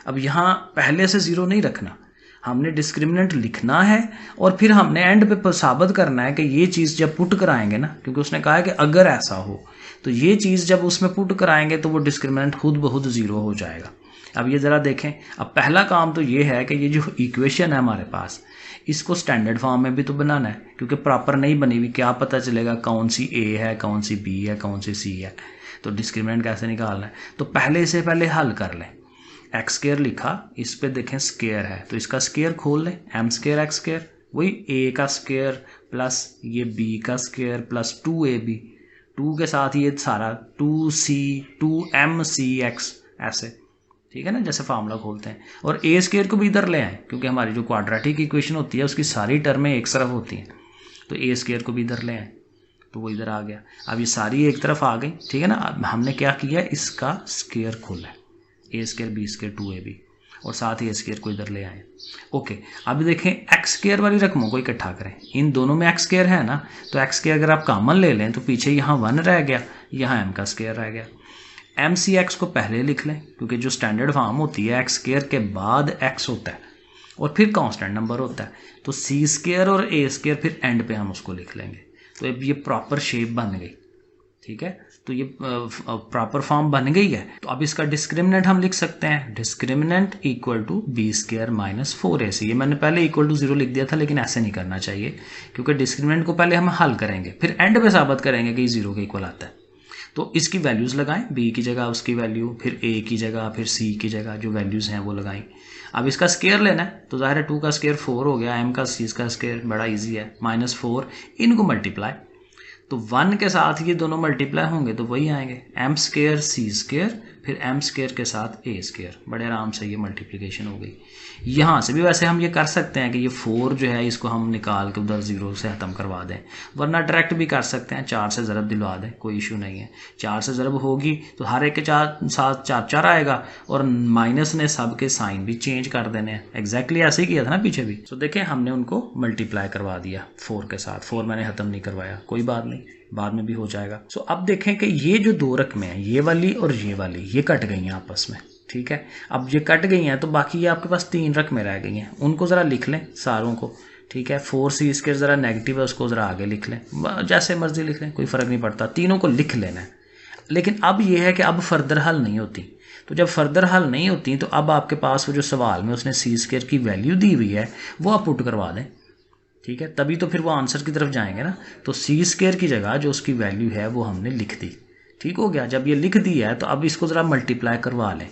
अब यहाँ पहले से 0 नहीं रखना, हमने डिस्क्रिमिनेंट लिखना है और फिर हमने एंड पे साबित करना है कि ये चीज़ जब पुट कराएंगे ना, क्योंकि उसने कहा है कि अगर ऐसा हो, तो ये चीज़ जब उसमें पुट कराएंगे तो वो डिस्क्रिमिनेंट खुद ब खुद 0 हो जाएगा। अब ये ज़रा देखें, अब पहला काम तो ये है कि ये जो इक्वेशन है हमारे पास, इसको स्टैंडर्ड फॉर्म में भी तो बनाना है, क्योंकि प्रॉपर नहीं बनी हुई, क्या पता चलेगा कौन सी ए है, कौन सी बी है, कौन सी सी है। तो डिस्क्रिमिनेंट कैसे निकालना है, तो पहले से पहले हल कर लें। x² लिखा, इस पे देखें स्क्वायर है तो इसका स्क्वायर खोल लें, m² x², वही a का स्क्वायर प्लस ये b का स्क्वायर प्लस 2ab, 2 के साथ ये सारा 2c 2mcx, ऐसे, ठीक है ना, जैसे फार्मूला खोलते हैं। और a² को भी इधर ले आए, क्योंकि हमारी जो क्वाड्रेटिक इक्वेशन होती है उसकी सारी टर्में एक तरफ होती हैं, तो a² को भी इधर ले आए तो वो इधर आ गया। अब ये सारी एक तरफ आ गई, ठीक है ना। अब हमने क्या किया, इसका स्क्वायर खोला है, a² b² 2ab, और साथ ही a² को इधर ले आए। ओके, अब देखें x² वाली रकमों को इकट्ठा करें, इन दोनों में x² है ना, तो x² अगर आप कॉमन ले लें तो पीछे यहाँ 1 रह गया, यहाँ m का स्क्वायर रह गया। mcx को पहले लिख लें, क्योंकि जो स्टैंडर्ड फॉर्म होती है x² के बाद x होता है और फिर कांस्टेंट नंबर होता है, तो c² और a² फिर एंड पे हम उसको लिख लेंगे। तो अब ये प्रॉपर शेप बन गई, ठीक है, तो ये प्रॉपर फॉर्म बन गई है। तो अब इसका डिस्क्रिमिनेंट हम लिख सकते हैं, discriminant equal to b² - 4ac। ये मैंने पहले इक्वल टू 0 लिख दिया था, लेकिन ऐसे नहीं करना चाहिए, क्योंकि डिस्क्रिमिनेंट को पहले हम हल करेंगे, फिर एंड पे साबित करेंगे कि 0 के इक्वल आता है। तो इसकी वैल्यूज़ लगाएं, b की जगह उसकी वैल्यू, फिर a की जगह, फिर c की जगह जो वैल्यूज़ हैं वो लगाएं। अब इसका स्क्वायर लेना है, तो ज़ाहिर है 2 का स्क्वायर 4 हो गया, m का c का स्क्वायर बड़ा इजी है, -4, इनको मल्टीप्लाई, तो 1 के साथ ये दोनों मल्टीप्लाई होंगे तो वही आएंगे, m² c², फिर m² के साथ a², बड़े आराम से ये मल्टीप्लिकेशन हो गई। यहाँ से भी वैसे हम ये कर सकते हैं कि ये 4 जो है इसको हम निकाल के उधर 0 से ख़त्म करवा दें, वरना डायरेक्ट भी कर सकते हैं, 4 से ज़रब दिलवा दें, कोई इशू नहीं है। 4 से ज़रब होगी तो हर एक के साथ 4 आएगा, और माइनस ने सब के साइन भी चेंज कर देने हैं, एग्जैक्टली ऐसे ही किया था ना पीछे भी। तो देखें हमने उनको मल्टीप्लाई करवा दिया 4 के साथ, 4 मैंने ख़त्म नहीं करवाया, कोई बात नहीं, बाद में भी हो जाएगा। सो अब देखें कि ये जो 2 रकमें हैं, ये वाली और ये वाली, ये कट गई हैं आपस में, ठीक है। अब ये कट गई हैं तो बाकी ये आपके पास 3 रकमें रह गई हैं, उनको ज़रा लिख लें सारों को, ठीक है। 4c² ज़रा नेगेटिव है, उसको ज़रा आगे लिख लें, जैसे मर्जी लिख लें, कोई फ़र्क नहीं पड़ता, तीनों को लिख लेना है। लेकिन अब ये है कि अब फर्दर हल नहीं होती, तो जब फर्दर हल नहीं होती तो अब आपके पास वो जो सवाल में उसने c² की वैल्यू दी हुई है वो आप पुट करवा दें, ठीक है, तभी तो फिर वो आंसर की तरफ जाएंगे ना। तो c² की जगह जो उसकी वैल्यू है वो हमने लिख दी, ठीक हो गया। जब ये लिख दी है तो अब इसको ज़रा मल्टीप्लाई करवा लें,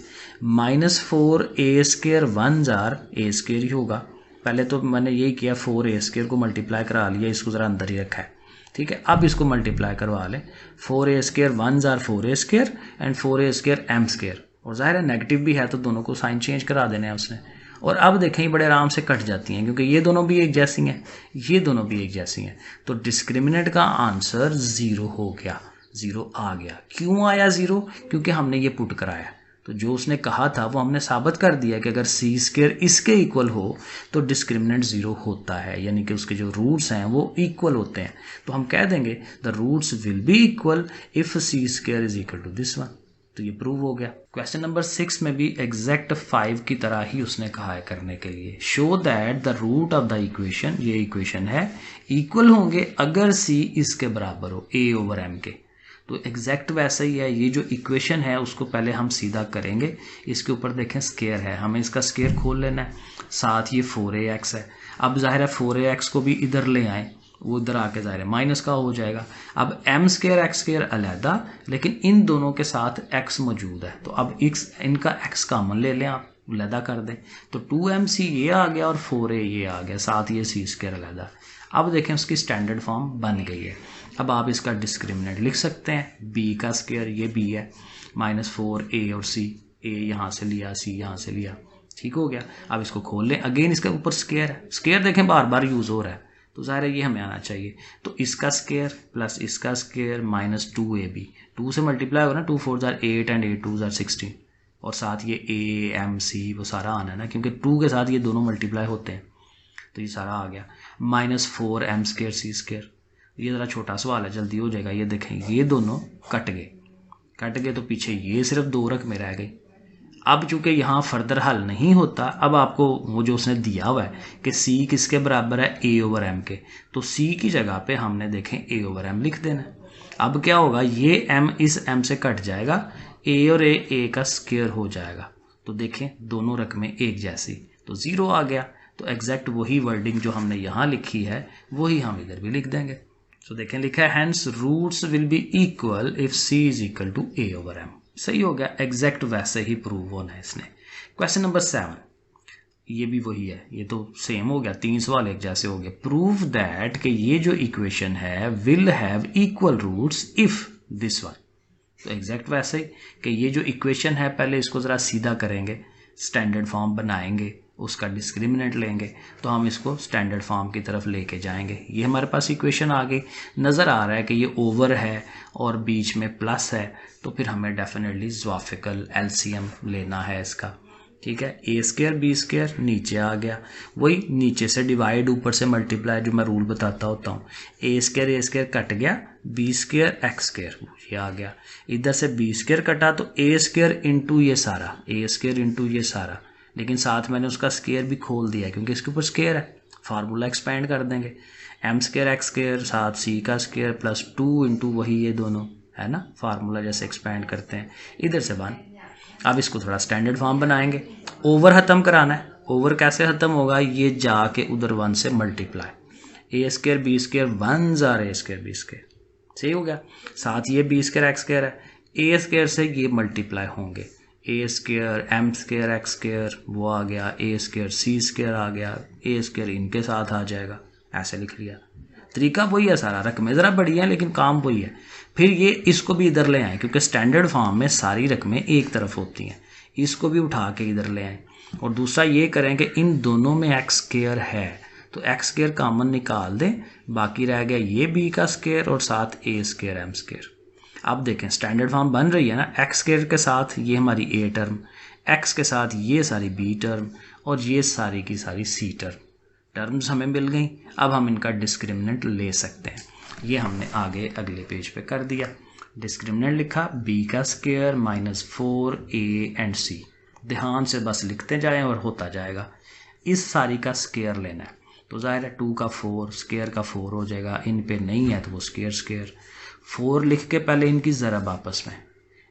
-4a² 1 जार a² ही होगा, पहले तो मैंने यही किया, 4a² को मल्टीप्लाई करा लिया, इसको ज़रा अंदर ही रखा है, ठीक है। अब इसको मल्टीप्लाई करवा लें, 4a² 1 jar 4a² and 4a² m², और ज़ाहिर है नेगेटिव भी है तो दोनों को साइन चेंज करा देने हैं उसने। और अब देखें ये बड़े आराम से कट जाती हैं, क्योंकि ये दोनों भी एक जैसी हैं, ये दोनों भी एक जैसी हैं, तो डिस्क्रिमिनेंट का आंसर 0 हो गया, 0 आ गया। क्यों आया 0? क्योंकि हमने ये पुट कराया, तो जो उसने कहा था वो हमने साबित कर दिया कि अगर c² इसके इक्वल हो तो डिस्क्रिमिनेंट 0 होता है, यानी कि उसके जो रूट्स हैं वो इक्वल होते हैं। तो हम कह देंगे the roots will be equal if c² is equal to this one, तो ये प्रूव हो गया। क्वेश्चन नंबर 6 में भी एग्जैक्ट 5 की तरह ही उसने कहा है करने के लिए, show that the root of the equation, ये इक्वेशन है, इक्वल होंगे अगर c इसके बराबर हो a/m के। तो एग्जैक्ट वैसा ही है, ये जो इक्वेशन है उसको पहले हम सीधा करेंगे, इसके ऊपर देखें स्क्वायर है, हमें इसका स्क्वायर खोल लेना है, साथ ये 4ax है। अब जाहिर है 4ax को भी इधर ले आए, वो इधर आके ज़ाहिर है माइनस का हो जाएगा। अब m² x² अलहदा, लेकिन इन दोनों के साथ x मौजूद है, तो अब इनका x कॉमन ले लें आप, अलहदा कर दें, तो 2mc ये आ गया और 4a ये आ गया, साथ ये सी स्क्वायर अलहदा। अब देखें उसकी स्टैंडर्ड फॉर्म बन गई है। अब आप इसका डिस्क्रिमिनेंट लिख सकते हैं, b का स्क्वायर ये b है -4a और c, a यहाँ से लिया c यहाँ से लिया, ठीक हो गया। अब इसको खोल लें, अगेन इसके ऊपर स्क्वायर है, स्क्वायर देखें बार बार यूज़ हो रहा है तो ज़ाहिर है ये हमें आना चाहिए। तो इसका स्क्वायर प्लस इसका स्क्वायर -2ab, 2 से मल्टीप्लाई होगा ना, 2 4 जार 8 एंड 8 2 जार 16, और साथ ये a m c वो सारा आना है ना, क्योंकि 2 के साथ ये दोनों मल्टीप्लाई होते हैं, तो ये सारा आ गया -4m स्क्वायर c स्क्वायर। ये ज़रा छोटा सवाल है, जल्दी हो जाएगा। ये देखें ये दोनों कट गए तो पीछे ये सिर्फ 2 रकमें रह गई। अब चूंकि यहाँ फर्दर हल नहीं होता, अब आपको वो जो उसने दिया हुआ है कि c किसके बराबर है a/m के, तो c की जगह पे हमने देखें a/m लिख देना। अब क्या होगा, ये m इस m से कट जाएगा, a और a का स्क्वायर हो जाएगा, तो देखें दोनों रकमें एक जैसी, तो 0 आ गया। तो एग्जैक्ट वही वर्डिंग जो हमने यहाँ लिखी है वही हम इधर भी लिख देंगे। तो देखें लिखा है hence roots will be equal if c is equal to a/m। सही हो गया, एग्जैक्ट वैसे ही प्रूव होना है इसने। क्वेश्चन नंबर 7, ये भी वही है, ये तो सेम हो गया, 3 सवाल एक जैसे हो गए। प्रूव दैट कि ये जो इक्वेशन है will have equal roots if this one. तो एग्जैक्ट वैसे ही कि ये जो इक्वेशन है, पहले इसको ज़रा सीधा करेंगे, स्टैंडर्ड फॉर्म बनाएंगे, उसका डिस्क्रिमिनेंट लेंगे, तो हम इसको स्टैंडर्ड फॉर्म की तरफ लेके जाएंगे। ये हमारे पास इक्वेशन आ गई, नज़र आ रहा है कि ये ओवर है और बीच में प्लस है, तो फिर हमें डेफिनेटली ज़वाफिकल एलसीएम लेना है इसका, ठीक है। ए स्क्वायर बी स्क्वायर नीचे आ गया, वही नीचे से डिवाइड ऊपर से मल्टीप्लाई, जो मैं रूल बताता होता हूँ। ए स्क्वायर कट गया, बी स्क्वायर एक्स स्क्वायर ये आ गया, इधर से बी स्क्वायर कटा तो ए स्क्वायर इंटू ये सारा, ए स्क्वायर इंटू ये सारा, लेकिन साथ मैंने उसका स्क्वायर भी खोल दिया क्योंकि इसके ऊपर स्क्वायर है, फार्मूला एक्सपेंड कर देंगे, एम स्क्वायर एक्स स्क्वायर साथ सी का स्क्वायर प्लस 2 इंटू वही ये दोनों है ना, फार्मूला जैसे एक्सपेंड करते हैं इधर से बन। अब इसको थोड़ा स्टैंडर्ड फॉर्म बनाएंगे, ओवर ख़त्म कराना है। ओवर कैसे ख़त्म होगा, ये जाके उधर 1 से मल्टीप्लाई, ए स्क्वायर बी स्क्वायर 1 जार ए स्क्वायर बी स्क्वायर, सही हो गया। साथ ये बी स्क्वायर एक्स स्क्वायर है, ए स्क्वायर से ये मल्टीप्लाई होंगे, a square m square x square वो आ गया, ए स्क्वायर सी स्क्वायर आ गया, ए स्क्वायर इनके साथ आ जाएगा, ऐसे लिख लिया। तरीका वही है सारा, रकमें ज़रा बड़ी हैं लेकिन काम वही है। फिर ये इसको भी इधर ले आएँ क्योंकि स्टैंडर्ड फॉर्म में सारी रकमें एक तरफ होती हैं, इसको भी उठा के इधर ले आएँ। और दूसरा ये करें कि इन दोनों में एक्स स्क्वायर है तो एक्स स्क्वायर कॉमन निकाल दें, बाकी रह गया ये बी का स्क्वायर और साथ ए स्क्वायर एम स्क्वायर। अब देखें स्टैंडर्ड फॉर्म बन रही है ना, एक्स स्क्वायर के साथ ये हमारी ए टर्म, एक्स के साथ ये सारी बी टर्म और ये सारी की सारी सी टर्म्स हमें मिल गई। अब हम इनका डिस्क्रिमिनेंट ले सकते हैं, ये हमने आगे अगले पेज पे कर दिया। डिस्क्रिमिनेंट लिखा b का स्क्वायर -4a एंड c, ध्यान से बस लिखते जाएं और होता जाएगा। इस सारी का स्क्वायर लेना है तो ज़ाहिर है 2 का 4 स्क्वायर का 4 हो जाएगा, इन पे नहीं है तो वो स्क्वायर 4 लिख के पहले इनकी ज़रब आपस में,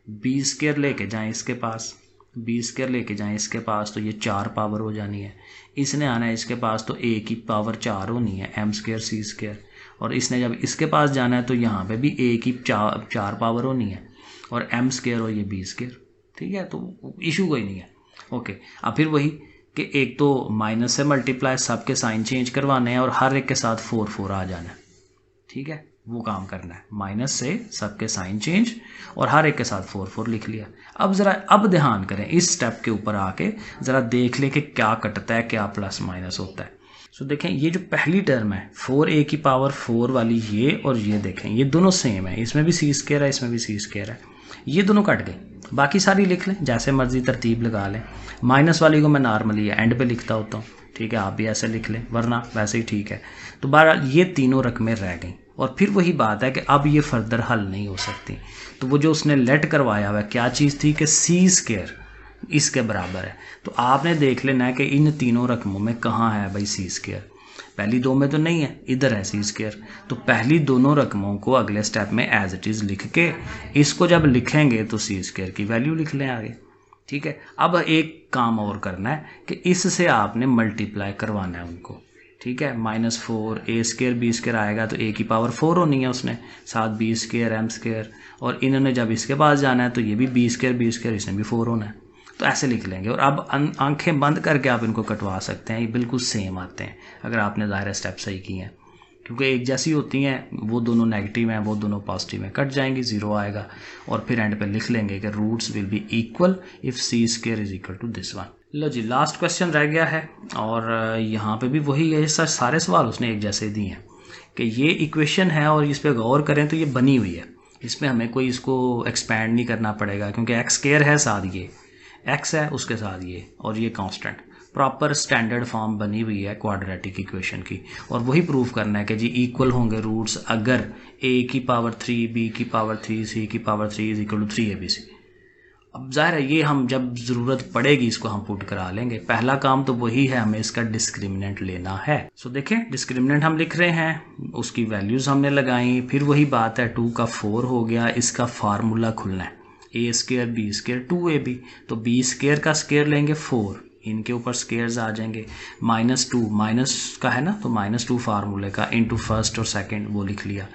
b स्क्वायर लेके जाएं इसके पास, बी स्क्वायर लेके जाएं इसके पास तो ये 4 पावर हो जानी है, इसने आना है इसके पास तो a की पावर 4 होनी है, एम स्क्वायर सी स्क्वायर, और इसने जब इसके पास जाना है तो यहाँ पे भी a की 4 पावर होनी है और एम स्क्वायर और ये बी स्क्वायर, ठीक है। तो इशू कोई नहीं है, ओके। अब फिर वही कि एक तो माइनस से मल्टीप्लाई, सबके साइन चेंज करवाने हैं और हर एक के साथ 4 आ जाना है, ठीक है, वो काम करना है। माइनस से सबके साइन चेंज और हर एक के साथ 4 लिख लिया। अब ध्यान करें इस स्टेप के ऊपर आके ज़रा देख ले कि क्या कटता है, क्या प्लस माइनस होता है। सो देखें ये जो पहली टर्म है 4a की पावर 4 वाली ये, और ये देखें ये दोनों सेम है, इसमें भी सी स्क्वायर है इसमें भी सी स्क्वायर है, ये दोनों कट गए, बाकी सारी लिख लें जैसे मर्जी तरतीब लगा लें। माइनस वाली को मैं नॉर्मली एंड पे लिखता होता हूँ, ठीक है, आप भी ऐसे लिख लें वरना वैसे ही ठीक है। तो बहरहाल ये तीनों रकमें रह गई और फिर वही बात है कि अब ये फर्दर हल नहीं हो सकती। तो वो जो उसने लेट करवाया हुआ क्या चीज़ थी कि सी स्क्वायर इसके बराबर है, तो आपने देख लेना है कि इन तीनों रकमों में कहाँ है भाई सी स्क्वायर। पहली दो में तो नहीं है, इधर है सी स्क्वायर, तो पहली दोनों रकमों को अगले स्टेप में एज इट इज़ लिख के इसको जब लिखेंगे तो सी स्क्वायर की वैल्यू लिख लें आगे, ठीक है। अब एक काम और करना है कि इससे आपने मल्टीप्लाई करवाना है उनको, ठीक है। -4 a स्क्वायर बी स्क्वायर आएगा तो a की पावर 4 होनी है उसने, साथ बी स्क्वायर एम स्क्वायर, और इन्होंने जब इसके पास जाना है तो ये भी बी स्क्वायर इसने भी 4 होना है। तो ऐसे लिख लेंगे। और अब आंखें बंद करके आप इनको कटवा सकते हैं, ये बिल्कुल सेम आते हैं अगर आपने ज़ाहिर स्टेप सही किए हैं, क्योंकि एक जैसी होती हैं, वो दोनों नेगेटिव हैं, वो दोनों पॉजिटिव हैं, कट जाएंगी, 0 आएगा। और फिर एंड पे लिख लेंगे कि roots will be equal if C square is equal to this one. लो जी, लास्ट क्वेश्चन रह गया है और यहाँ पे भी वही है, सारे सवाल उसने एक जैसे दिए हैं कि ये इक्वेशन है और इस पर गौर करें तो ये बनी हुई है, इसमें हमें कोई इसको एक्सपैंड नहीं करना पड़ेगा, क्योंकि एक्स स्क्वायर है, साथ ये एक्स है, उसके साथ ये, और ये कांस्टेंट प्रॉपर स्टैंडर्ड फॉर्म बनी हुई है क्वाड्रेटिक इक्वेशन की। और वही प्रूफ करना है कि जी इक्वल होंगे रूट्स अगर a की पावर 3 b की पावर 3 c की power 3 is equal to 3abc। अब जाहिर है ये हम जब ज़रूरत पड़ेगी इसको हम पुट करा लेंगे। पहला काम तो वही है, हमें इसका डिस्क्रिमिनेंट लेना है। सो देखें, डिस्क्रिमिनेंट हम लिख रहे हैं, उसकी वैल्यूज़ हमने लगाई, फिर वही बात है 2 का 4 हो गया, इसका फार्मूला खुलना है a square b square 2ab। तो b स्क्वायर का स्क्वायर लेंगे 4, इनके ऊपर स्क्वायर्स आ जाएंगे, -2 माइनस का है ना, तो -2 फार्मूले का इंटू फर्स्ट और सेकंड वो लिख लिया।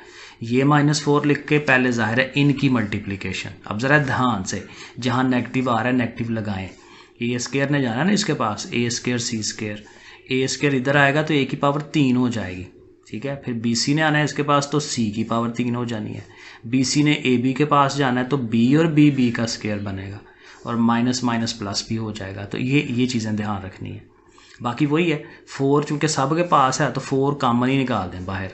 ये -4 लिख के पहले जाहिर है इनकी मल्टीप्लिकेशन। अब ज़रा ध्यान से, जहाँ नेगेटिव आ रहा है नेगेटिव लगाएं, ए स्क्वायर ने जाना ना इसके पास, a square c square, a square इधर आएगा तो a की पावर 3 हो जाएगी, ठीक है। फिर bc ने आना है इसके पास तो c की पावर 3 हो जानी है। bc ने ab के पास जाना है तो b और b का स्क्वायर बनेगा, और माइनस माइनस प्लस भी हो जाएगा। तो ये चीज़ें ध्यान रखनी है। बाकी वही है, 4 चूँकि सब के पास है तो 4 कॉमन ही निकाल दें बाहर,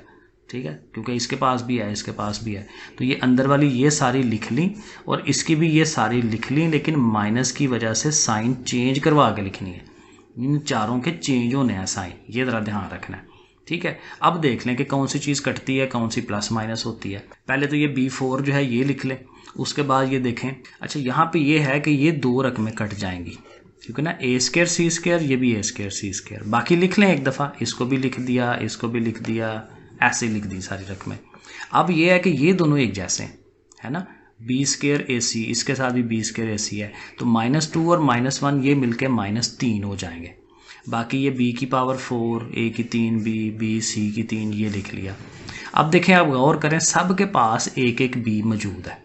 ठीक है, क्योंकि इसके पास भी है, इसके पास भी है। तो ये अंदर वाली ये सारी लिख ली और इसकी भी ये सारी लिख ली, लेकिन माइनस की वजह से साइन चेंज करवा के लिखनी है। इन चारों के चेंज होने हैं साइन, ये ज़रा ध्यान रखना है, ठीक है। अब देख लें कि कौन सी चीज़ कटती है, कौन सी प्लस माइनस होती है। पहले तो ये b4 जो है ये लिख लें, उसके बाद ये देखें, अच्छा यहाँ पे ये है कि ये 2 रकमें कट जाएंगी, क्योंकि ना a स्क्वायर c स्क्वायर, ये भी a स्क्वायर c स्क्वायर। बाकी लिख लें एक दफ़ा, इसको भी लिख दिया, इसको भी लिख दिया, ऐसे लिख दी सारी रकमें। अब ये है कि ये दोनों एक जैसे हैं, है ना, b स्क्वायर ac, इसके साथ भी b स्क्वायर ac है, तो -2 और -1 ये मिलके -3 हो जाएंगे। बाकी ये b की पावर 4, a की 3b, b c की 3, ये लिख लिया। अब देखें, आप गौर करें, सब के पास एक एक b मौजूद है,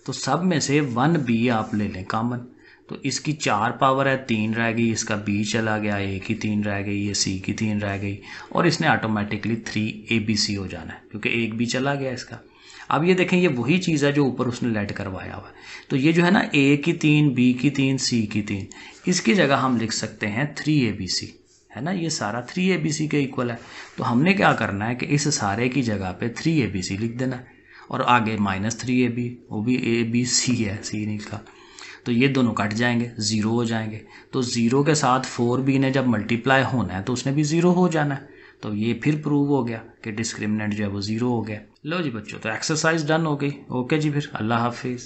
तो सब में से 1b आप ले लें कॉमन। तो इसकी 4 पावर है, 3 रह गई, इसका b चला गया, a की 3 रह गई, ये c की 3 रह गई, और इसने ऑटोमेटिकली 3abc हो जाना है, क्योंकि एक b चला गया इसका। अब ये देखें, ये वही चीज़ है जो ऊपर उसने लेट करवाया हुआ है। तो ये जो है ना, a की 3, b की 3, c की 3, इसकी जगह हम लिख सकते हैं 3abc, है ना, ये सारा 3abc के इक्वल है। तो हमने क्या करना है कि इस सारे की जगह पे 3abc लिख देना है, और आगे -3ab, वो भी abc है, c नहीं लिखा। तो ये दोनों कट जाएंगे, 0 हो जाएंगे। तो 0 के साथ 4b ने जब मल्टीप्लाई होना है तो उसने भी 0 हो जाना है। तो ये फिर प्रूव हो गया कि डिस्क्रिमिनेंट जो है वो 0 हो गया। लो जी बच्चों, तो एक्सरसाइज डन हो गई। ओके जी, फिर अल्लाह हाफिज़।